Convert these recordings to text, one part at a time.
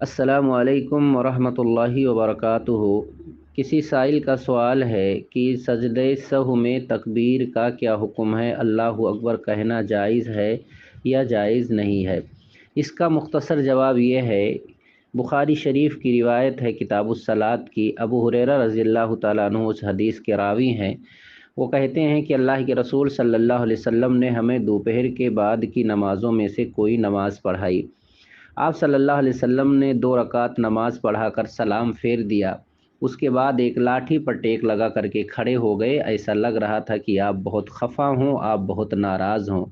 السلام علیکم ورحمۃ اللہ وبرکاتہ۔ کسی سائل کا سوال ہے کہ سجدہ سہو میں تکبیر کا کیا حکم ہے؟ اللہ اکبر کہنا جائز ہے یا جائز نہیں ہے؟ اس کا مختصر جواب یہ ہے، بخاری شریف کی روایت ہے کتاب الصلاۃ کی، ابو ہریرہ رضی اللہ تعالیٰ عنہ اس حدیث کے راوی ہیں۔ وہ کہتے ہیں کہ اللہ کے رسول صلی اللہ علیہ وسلم نے ہمیں دوپہر کے بعد کی نمازوں میں سے کوئی نماز پڑھائی۔ آپ صلی اللہ علیہ وسلم نے 2 رکعت نماز پڑھا کر سلام پھیر دیا، اس کے بعد ایک لاٹھی پر ٹیک لگا کر کے کھڑے ہو گئے۔ ایسا لگ رہا تھا کہ آپ بہت خفا ہوں، آپ بہت ناراض ہوں۔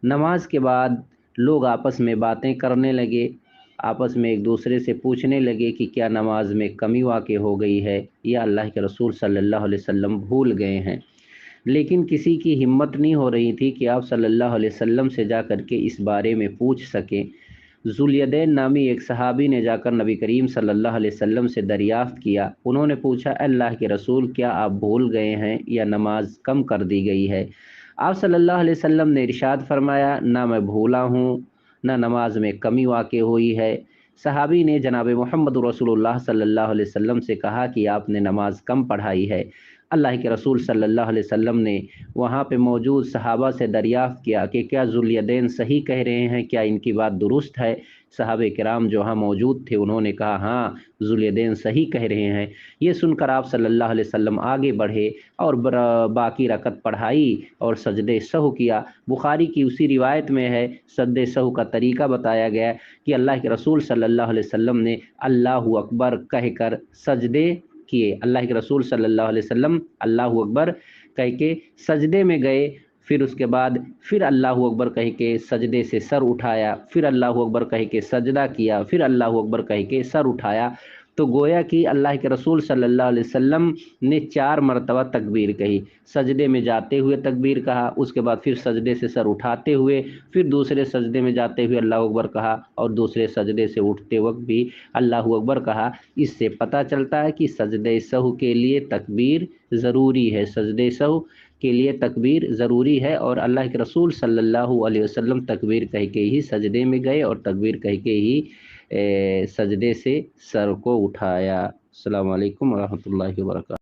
نماز کے بعد لوگ آپس میں باتیں کرنے لگے، آپس میں ایک دوسرے سے پوچھنے لگے کہ کیا نماز میں کمی واقع ہو گئی ہے یا اللہ کے رسول صلی اللہ علیہ وسلم بھول گئے ہیں، لیکن کسی کی ہمت نہیں ہو رہی تھی کہ آپ صلی اللہ علیہ وسلم سے جا کر کے اس بارے میں پوچھ سکیں۔ ذوالیدین نامی ایک صحابی نے جا کر نبی کریم صلی اللہ علیہ وسلم سے دریافت کیا۔ انہوں نے پوچھا، اے اللہ کے رسول، کیا آپ بھول گئے ہیں یا نماز کم کر دی گئی ہے؟ آپ صلی اللہ علیہ وسلم نے ارشاد فرمایا، نہ میں بھولا ہوں نہ نماز میں کمی واقع ہوئی ہے۔ صحابی نے جناب محمد رسول اللہ صلی اللہ علیہ وسلم سے کہا کہ آپ نے نماز کم پڑھائی ہے۔ اللہ کے رسول صلی اللہ علیہ وسلم نے وہاں پہ موجود صحابہ سے دریافت کیا کہ کیا ذوالیدین صحیح کہہ رہے ہیں، کیا ان کی بات درست ہے؟ صحابہ کرام جو وہاں موجود تھے انہوں نے کہا، ہاں ذوالیدین صحیح کہہ رہے ہیں۔ یہ سن کر آپ صلی اللہ علیہ وسلم آگے بڑھے اور باقی رکعت پڑھائی اور سجدہ سہو کیا۔ بخاری کی اسی روایت میں ہے، سجدہ سہو کا طریقہ بتایا گیا کہ اللہ کے رسول صلی اللہ علیہ وسلم نے اللہ اکبر کہہ کر سجدے کیے۔ اللہ کے رسول صلی اللہ علیہ وسلم اللہ اکبر کہہ کے سجدے میں گئے، پھر اس کے بعد پھر اللہ اکبر کہہ کے سجدے سے سر اٹھایا، پھر اللہ اکبر کہہ کے سجدہ کیا، پھر اللہ اکبر کہہ کے سر اٹھایا۔ تو گویا کہ اللہ کے رسول صلی اللہ علیہ وسلم نے 4 مرتبہ تکبیر کہی۔ سجدے میں جاتے ہوئے تکبیر کہا، اس کے بعد پھر سجدے سے سر اٹھاتے ہوئے، پھر دوسرے سجدے میں جاتے ہوئے اللہ اکبر کہا، اور دوسرے سجدے سے اٹھتے وقت بھی اللہ اکبر کہا۔ اس سے پتہ چلتا ہے کہ سجدہ سہو کے لیے تکبیر ضروری ہے، سجدہ سہو کے لیے تکبیر ضروری ہے، اور اللہ کے رسول صلی اللہ علیہ وسلم تکبیر کہہ کے ہی سجدے میں گئے اور تکبیر کہہ کے ہی سجدے سے سر کو اٹھایا۔ السلام علیکم ورحمۃ اللہ وبرکاتہ۔